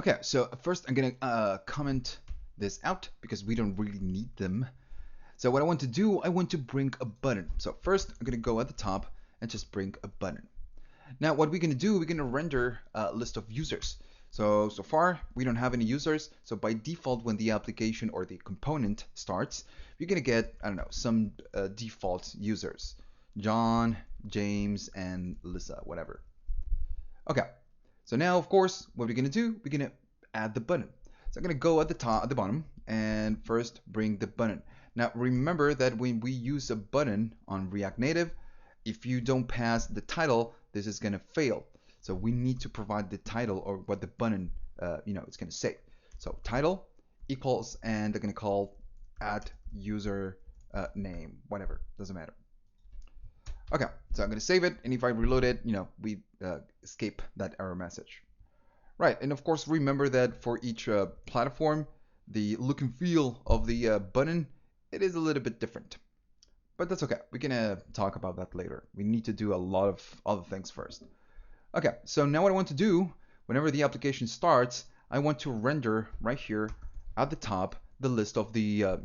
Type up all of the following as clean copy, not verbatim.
Okay, so first I'm gonna comment this out because we don't really need them. So what I want to do, I want to bring a button. So first I'm gonna go at the top and just bring a button. Now what we're gonna do, we're gonna render a list of users. So far we don't have any users. So by default, when the application or the component starts, you're gonna get, I don't know, some default users, John, James, and Lisa, whatever. Okay. So now, of course, what we're gonna do, we're gonna add the button. So I'm gonna go at the top, at the bottom, and first bring the button. Now remember that when we use a button on React Native, if you don't pass the title, this is gonna fail. So we need to provide the title or what the button, it's gonna say. So title equals, and they're gonna call add user name, whatever, doesn't matter. Okay, so I'm going to save it, and if I reload it, we escape that error message. Right, and of course remember that for each platform, the look and feel of the button, it is a little bit different. But that's okay, we can talk about that later. We need to do a lot of other things first. Okay, so now what I want to do, whenever the application starts, I want to render right here at the top the list of the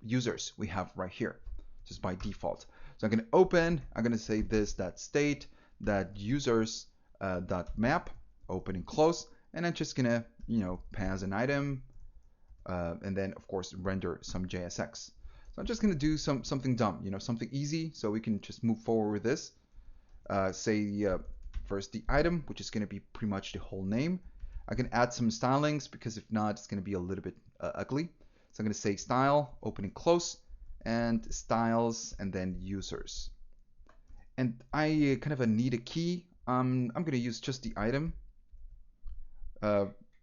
users we have right here, just by default. So I'm going to open, I'm going to say this .state, .users, .map, open and close, and I'm just going to, pass an item, and then of course render some JSX. So I'm just going to do something dumb, something easy, so we can just move forward with this. First the item, which is going to be pretty much the whole name. I can add some stylings because if not, it's going to be a little bit ugly. So I'm going to say style, open and close, and styles, and then users. And I kind of need a key. I'm going to use just the item.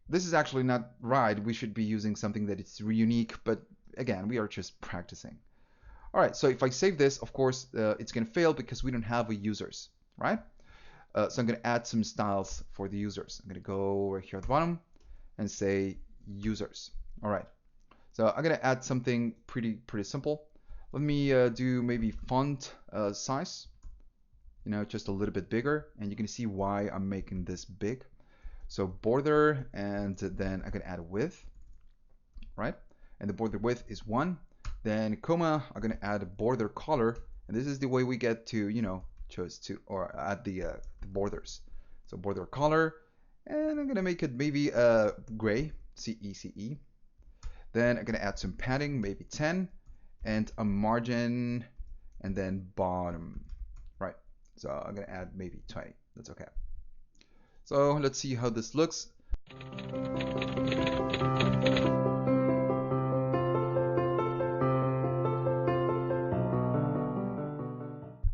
This is actually not right. We should be using something that is unique, but again, we are just practicing. All right, so if I save this, of course, it's going to fail because we don't have a users, right? So I'm going to add some styles for the users. I'm going to go right here at the bottom and say users. All right. So I'm going to add something pretty simple. Let me do maybe font size, just a little bit bigger, and you can see why I'm making this big. So border, and then I can add width, right? And the border width is 1. Then comma, I'm going to add a border color, and this is the way we get to, choose to or add the borders. So border color, and I'm going to make it maybe gray, CE. Then I'm going to add some padding, maybe 10. And a margin, and then bottom, right? So I'm gonna add maybe 20. That's okay. So let's see how this looks.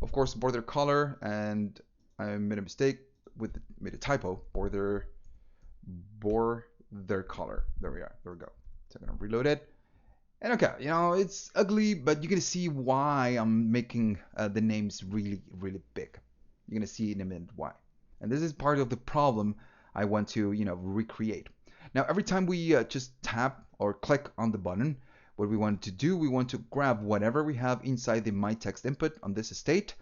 Of course, border color, and I made a mistake made a typo. Border color. There we are. There we go. So I'm gonna reload it. And okay, it's ugly, but you're gonna see why I'm making the names really big. You're gonna see in a minute why. And this is part of the problem I want to recreate. Now every time we just tap or click on the button, what we want to do, we want to grab whatever we have inside the my text input on this state,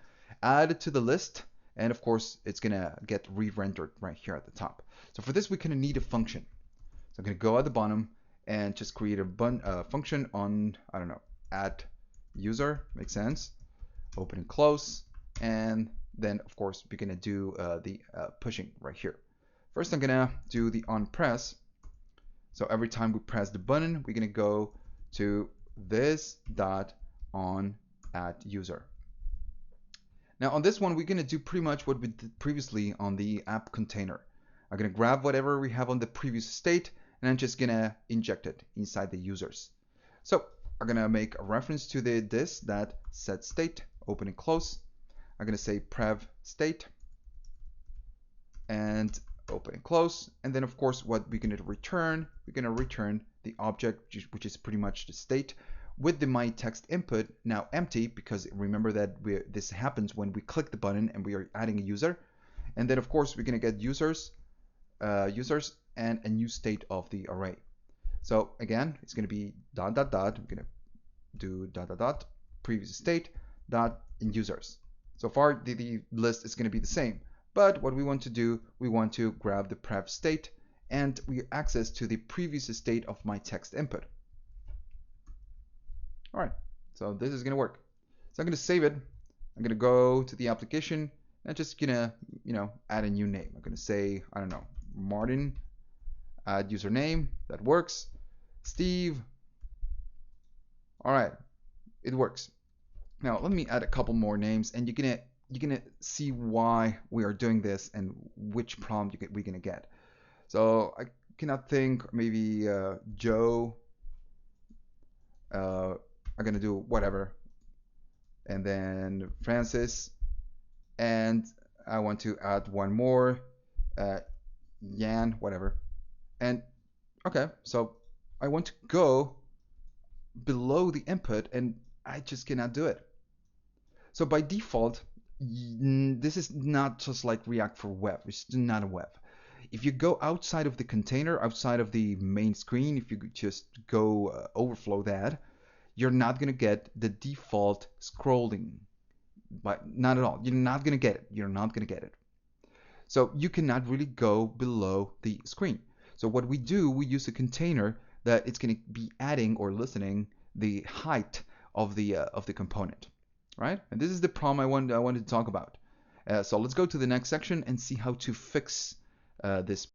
add it to the list, and of course it's gonna get re-rendered right here at the top. So for this we're gonna need a function. So I'm gonna go at the bottom and just create a function on, I don't know, add user, makes sense, open and close, and then of course we're gonna do the pushing right here. First I'm gonna do the on press. So every time we press the button, we're gonna go to this dot on add user. Now on this one, we're gonna do pretty much what we did previously on the app container. I'm gonna grab whatever we have on the previous state, and I'm just gonna inject it inside the users. So I'm gonna make a reference to this that set state, open and close. I'm gonna say prev state and open and close, and then of course what we're gonna return, the object which is pretty much the state with the my text input now empty, because remember that this happens when we click the button and we are adding a user. And then of course we're gonna get users and a new state of the array. So again, it's going to be ... I'm going to do ... previous state dot in users. So far the list is going to be the same, but what we want to do, we want to grab the prev state and we access to the previous state of my text input. All right, so this is gonna work. So I'm gonna save it. I'm gonna go to the application and just gonna, add a new name. I'm gonna say, I don't know, Martin. Add username. That works. Steve. All right, it works. Now let me add a couple more names, and you're gonna see why we are doing this and which prompt we're gonna get. So I cannot think, maybe Joe. I'm gonna do whatever, and then Francis, and I want to add one more, Yan, whatever. And okay, so I want to go below the input, and I just cannot do it. So by default, this is not just like React for web. It's not a web. If you go outside of the container, outside of the main screen, if you just go overflow that, you're not going to get the default scrolling. But not at all. You're not going to get it. You're not going to get it. So you cannot really go below the screen. So what we do, we use a container that it's going to be adding or listening the height of the component, right? And this is the problem I wanted to talk about. So let's go to the next section and see how to fix this.